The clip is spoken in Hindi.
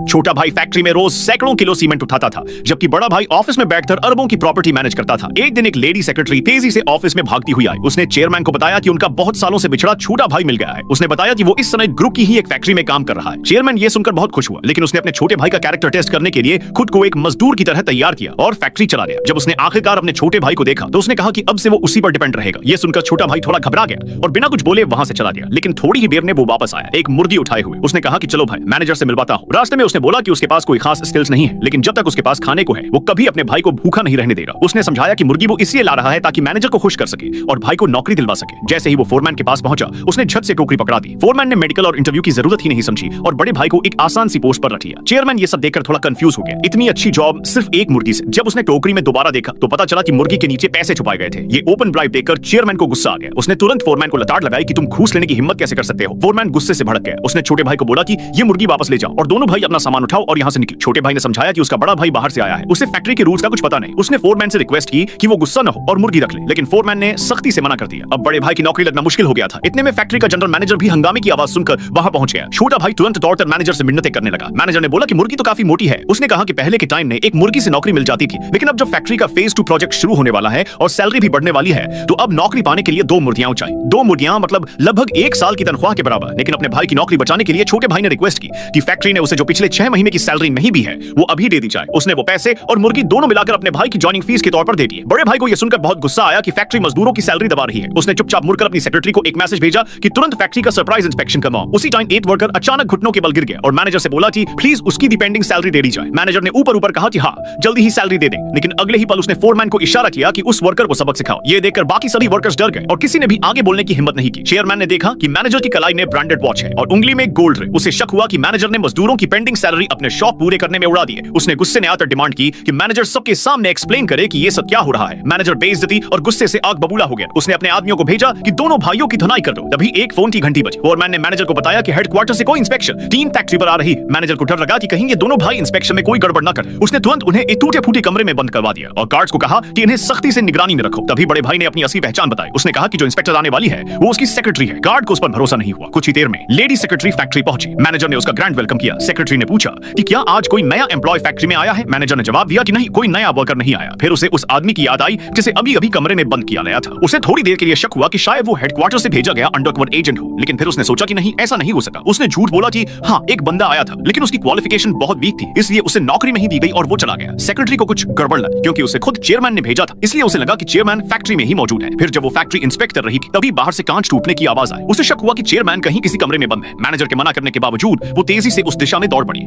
छोटा भाई फैक्ट्री में रोज सैकड़ों किलो सीमेंट उठाता था, जबकि बड़ा भाई ऑफिस में बैठकर अरबों की प्रॉपर्टी मैनेज करता था। एक दिन एक लेडी सेक्रेटरी तेजी से ऑफिस में भागती हुई आई। उसने चेयरमैन को बताया कि उनका बहुत सालों से बिछड़ा छोटा भाई मिल गया है। उसने बताया कि वो इस समय ग्रुप की ही एक फैक्ट्री में काम कर रहा है। चेयरमैन ये सुनकर बहुत खुश हुआ, लेकिन उसने अपने छोटे भाई का कैरेक्टर टेस्ट करने के लिए खुद को एक मजदूर की तरह तैयार किया और फैक्ट्री चला गया। जब उसने आखिरकार अपने छोटे भाई को देखा तो उसने कहा कि अब से वो उसी पर डिपेंड रहेगा। ये सुनकर छोटा भाई थोड़ा घबरा गया और बिना कुछ बोले वहां से चला गया। लेकिन थोड़ी ही देर में वो वापस आया, एक मुर्गी उठाए हुए। उसने कहा कि चलो भाई, मैनेजर से मिलवाता हूं। रास्ते में उसने बोला कि उसके पास कोई खास स्किल्स नहीं है, लेकिन जब तक उसके पास खाने को है वो कभी अपने भाई को भूखा नहीं रहने देगा। उसने समझाया कि मुर्गी वो इसलिए ला रहा है ताकि मैनेजर को खुश कर सके और भाई को नौकरी दिलवा सके। जैसे ही वो फोरमैन के पास पहुंचा, उसने झट से टोकरी पकड़ा दी। फोरमैन ने मेडिकल और इंटरव्यू की जरूरत ही नहीं समझी और बड़े भाई को एक आसान सी पोस्ट पर रख लिया। चेयरमैन ये सब देखकर थोड़ा कंफ्यूज हो गया। इतनी अच्छी जॉब सिर्फ एक मुर्गी से। जब उसने टोकरी में दोबारा देखा तो पता चला कि मुर्गी के नीचे पैसे छुपाए गए थे। ये ओपन ब्राइब देखकर चेयरमैन को गुस्सा आ गया। उसने तुरंत फोरमैन को लताड़ लगाई कि तुम घूस लेने की हिम्मत कैसे कर सकते हो। फोरमैन गुस्से से भड़क गया। उसने छोटे भाई को बोला कि ये मुर्गी वापस ले जाओ और दोनों भाई अपना सामान उठाओ और यहाँ से निकलो। छोटे भाई ने समझाया कि उसका बड़ा भाई बाहर से आया है, उसे फैक्ट्री के रूल्स का कुछ पता नहीं। उसने फोरमैन से रिक्वेस्ट की कि वो गुस्सा न हो और मुर्गी रख ले, लेकिन फोरमैन ने सख्ती से मना कर दिया। अब बड़े भाई की नौकरी लगना मुश्किल हो गया था। इतने में फैक्ट्री का जनरल मैनेजर भी हंगामे की आवाज सुनकर वहां पहुंच गया। छोटा भाई तुरंत दौड़कर मैनेजर से मिन्नतें करने लगा। मैनेजर ने बोला कि मुर्गी तो काफी मोटी है। उसने कहा कि पहले के टाइम में एक मुर्गी से नौकरी मिल जाती थी, लेकिन अब जब फैक्ट्री का फेज 2 प्रोजेक्ट शुरू होने वाला है और सैलरी भी बढ़ने वाली है, तो अब नौकरी पाने के लिए 2 मुर्गियां चाहिए। 2 मुर्गियां मतलब लगभग 1 साल की तनख्वाह के बराबर। लेकिन अपने भाई की नौकरी बचाने के लिए छोटे भाई ने रिक्वेस्ट की कि फैक्ट्री ने उसे जो पिछले 6 महीने की सैलरी नहीं भी है वो अभी दे दी जाए। उसने वो पैसे और मुर्गी दोनों मिलाकर अपने भाई की जॉइनिंग फीस के तौर पर दे दिए। बड़े भाई को यह सुनकर बहुत गुस्सा आया कि फैक्ट्री मजदूरों की सैलरी दबा रही है। उसने चुपचाप मुड़कर अपनी सेक्रेटरी को एक मैसेज भेजा कि तुरंत फैक्ट्री का सरप्राइज इंस्पेक्शन करवाओ। उसी टाइम एक वर्कर अचानक घुटनों के बल गिर गया और मैनेजर से बोला कि प्लीज उसकी भी पेंडिंग सैलरी दे दी जाए। मैनेजर ने ऊपर ऊपर कहा कि हाँ, जल्दी ही सैलरी दे दें, लेकिन अगले ही पल उसने फोरमैन को इशारा किया कि उस वर्कर को सबक सिखाओ। ये देखकर बाकी सभी वर्कर्स डर गए और किसी ने भी आगे बोलने की हिम्मत नहीं की। चेयरमैन ने देखा कि मैनेजर की कलाई में ब्रांडेड वॉच है और उंगली में गोल्ड रिंग। उसे शक हुआ कि मैनेजर ने मजदूरों की पेंडिंग सैलरी अपने शौक पूरे करने में उड़ा दी है। उसने गुस्से में आकर डिमांड की कि मैनेजर सबके सामने एक्सप्लेन करे कि ये सब क्या हो रहा है। मैनेजर बेइज्जती और गुस्से से आग बबूला हो गया। उसने अपने आदमियों को भेजा कि दोनों भाइयों की धुनाई कर दो। तभी एक फोन की घंटी बजी। फोरमैन ने मैनेजर को बताया कि हेडक्वार्टर से कोई इंस्पेक्शन टीम फैक्ट्री पर आ रही। मैनेजर को डर लगा कि कहीं ये दोनों भाई इंस्पेक्शन में कोई गड़बड़ न कर। उसने तुरंत उन्हें एक टूटे फूटे कमरे में बंद करवा दिया और गार्ड्स को कहा कि इन्हें सख्ती से निगरानी में रखो। तभी बड़े भाई ने अपनी असली पहचान बताई। उसने कहा कि जो इंस्पेक्टर आने वाली है वो उसकी सेक्रेटरी है। गार्ड को उस पर भरोसा नहीं हुआ। कुछ ही देर में लेडी सेक्रेटरी फैक्ट्री पहुंची। मैनेजर ने उसका ग्रैंड वेलकम किया। सेक्रेटरी ने पूछा कि क्या आज कोई नया एम्प्लॉय फैक्ट्री में आया है। मैनेजर ने जवाब दिया कि नहीं, कोई नया वर्कर नहीं आया। फिर उसे उस आदमी की याद आई जिसे अभी अभी कमरे में बंद किया गया था। उसे थोड़ी देर के लिए शक हुआ कि शायद वो हेडक्वार्टर से भेजा गया अंडरकवर एजेंट हो, लेकिन फिर उसने सोचा कि नहीं, ऐसा नहीं हो सका। उसने झूठ बोला कि हाँ, एक बंदा आया था, लेकिन उसकी क्वालिफिकेशन बहुत वीक थी, इसलिए उसे नौकरी नहीं दी गई और वो चला गया। सेक्रेटरी को कुछ गड़बड़ लगी क्योंकि उसे खुद चेयरमैन ने भेजा था, इसलिए उसे लगा कि चेयरमैन फैक्ट्री में ही मौजूद है। फिर जब वो फैक्ट्री इंस्पेक्ट कर रही थी तभी बाहर से कांच टूटने की आवाज आई। उसे शक हुआ कि चेयरमैन कहीं किसी कमरे में बंद है। मैनेजर के मना करने के बावजूद वो तेजी से उस दिशा में दौड़ पड़ी।